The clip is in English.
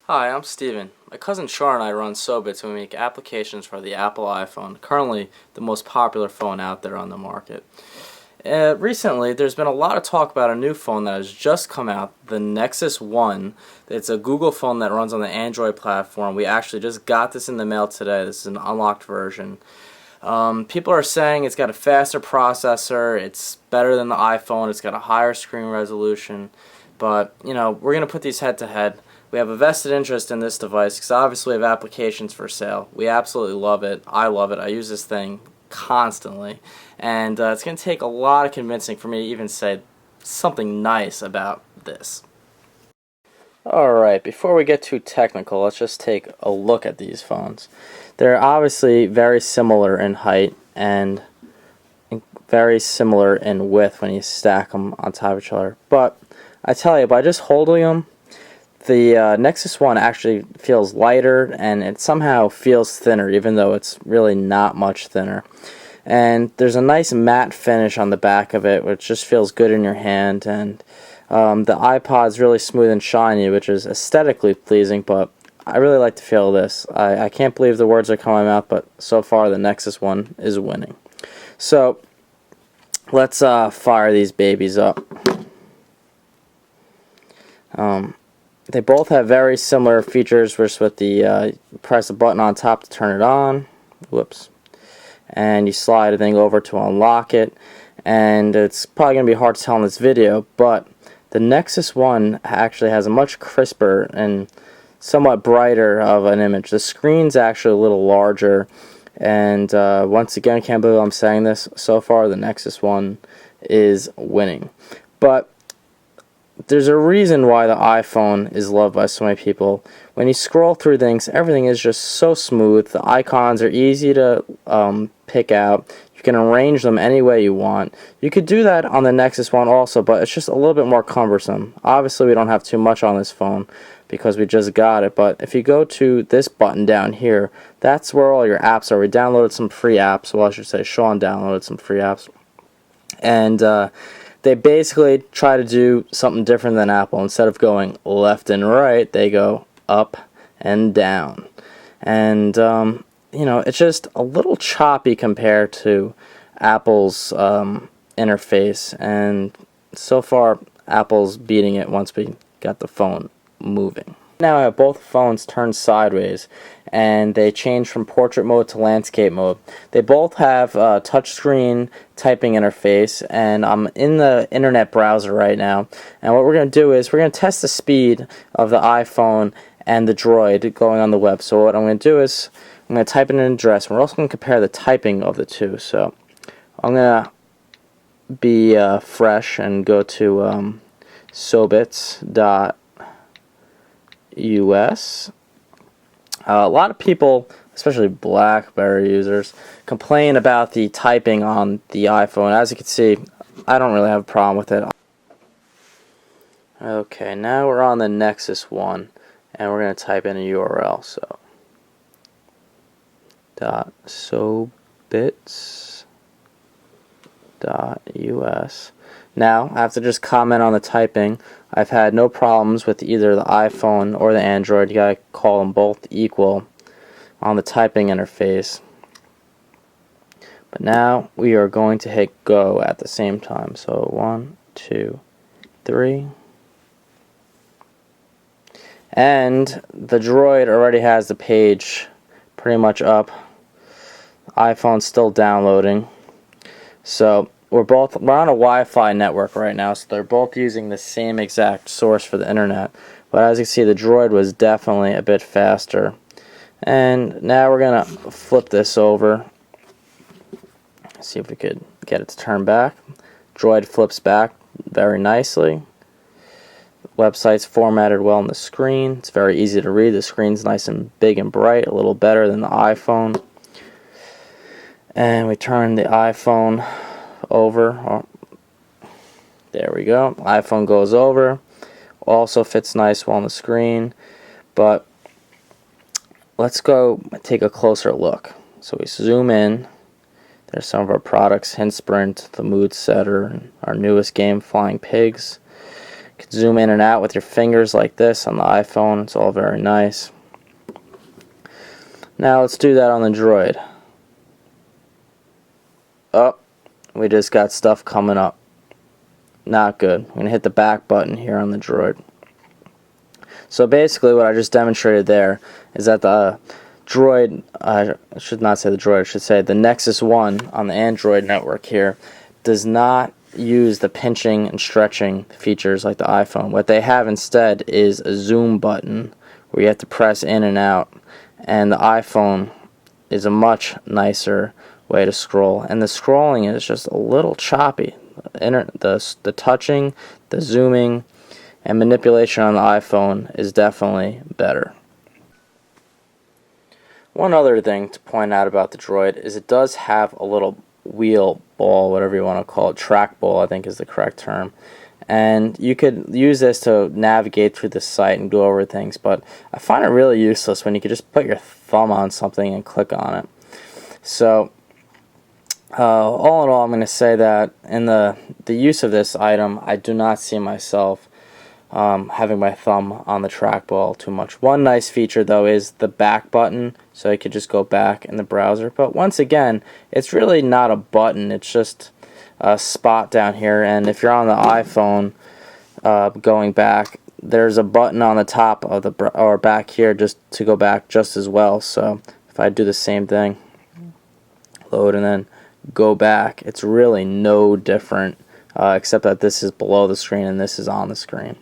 Hi, I'm Steven. My cousin Sean and I run Sobits and we make applications for the Apple iPhone, currently the most popular phone out there on the market. Recently, there's been a lot of talk about a new phone that has just come out, the Nexus One. It's a Google phone that runs on the Android platform. We actually just got this in the mail today. This is an unlocked version. People are saying it's got a faster processor, it's better than the iPhone, it's got a higher screen resolution, but, we're going to put these head to head. We have a vested interest in this device because obviously we have applications for sale. We absolutely love it. I love it. I use this thing constantly. And it's going to take a lot of convincing for me to even say something nice about this. Alright, before we get too technical, let's just take a look at these phones. They're obviously very similar in height and very similar in width when you stack them on top of each other. But I tell you, by just holding them, the Nexus One actually feels lighter and it somehow feels thinner, even though it's really not much thinner. And there's a nice matte finish on the back of it, which just feels good in your hand. And the iPod's really smooth and shiny, which is aesthetically pleasing, but I really like to feel this. I can't believe the words are coming out, but so far the Nexus One is winning. So let's fire these babies up. They both have very similar features, which with the press a button on top to turn it on, whoops, and you slide a thing over to unlock it, and it's probably going to be hard to tell in this video, but the Nexus One actually has a much crisper and somewhat brighter of an image. The screen's actually a little larger, and once again, I can't believe I'm saying this, so far the Nexus One is winning. But there's a reason why the iPhone is loved by so many people. When you scroll through things, everything is just so smooth. The icons are easy to pick out. You can arrange them any way you want. You could do that on the Nexus One also, but it's just a little bit more cumbersome. Obviously, we don't have too much on this phone because we just got it, but if you go to this button down here, that's where all your apps are. We downloaded some free apps. Well, I should say Sean downloaded some free apps. And they basically try to do something different than Apple. Instead of going left and right, they go up and down. And, it's just a little choppy compared to Apple's interface. And so far, Apple's beating it once we got the phone moving. Now I have both phones turned sideways, and they change from portrait mode to landscape mode. They both have a touchscreen typing interface, and I'm in the internet browser right now. And what we're going to do is we're going to test the speed of the iPhone and the Droid going on the web. So what I'm going to do is I'm going to type in an address, and we're also going to compare the typing of the two. So I'm going to be fresh and go to sobits.us. A lot of people, especially BlackBerry users, complain about the typing on the iPhone. As you can see, I don't really have a problem with it. Okay, now we're on the Nexus One, and we're going to type in a URL. So, .sobits.us. Now, I have to just comment on the typing. I've had no problems with either the iPhone or the Android. You gotta call them both equal on the typing interface. But now we are going to hit go at the same time. So 1, 2, 3. And the Droid already has the page pretty much up. iPhone's still downloading. So we're on a Wi-Fi network right now, so they're both using the same exact source for the internet. But as you can see, the Droid was definitely a bit faster. And now we're going to flip this over. See if we could get it to turn back. Droid flips back very nicely. The website's formatted well on the screen. It's very easy to read. The screen's nice and big and bright, a little better than the iPhone. And we turn the iPhone over. There we go. iPhone goes over. Also fits nice well on the screen. But let's go take a closer look. So we zoom in. There's some of our products: Hint Sprint, the Mood Setter, and our newest game, Flying Pigs. You can zoom in and out with your fingers like this on the iPhone. It's all very nice. Now let's do that on the Droid. Oh, we just got stuff coming up. Not good. I'm going to hit the back button here on the Droid. So basically what I just demonstrated there is that the Droid, I should not say the Droid, I should say the Nexus One on the Android network here does not use the pinching and stretching features like the iPhone. What they have instead is a zoom button where you have to press in and out, and the iPhone is a much nicer way to scroll, and the scrolling is just a little choppy. The touching, the zooming, and manipulation on the iPhone is definitely better. One other thing to point out about the Droid is it does have a little wheel ball, whatever you want to call it, trackball I think is the correct term, and you could use this to navigate through the site and go over things, but I find it really useless when you could just put your thumb on something and click on it. So all in all, I'm going to say that in the use of this item, I do not see myself having my thumb on the trackball too much. One nice feature though is the back button, so you could just go back in the browser, but once again it's really not a button, it's just a spot down here, and if you're on the iPhone going back, there's a button on the top of the or back here just to go back just as well. So if I do the same thing, load and then go back, it's really no different except that this is below the screen and this is on the screen.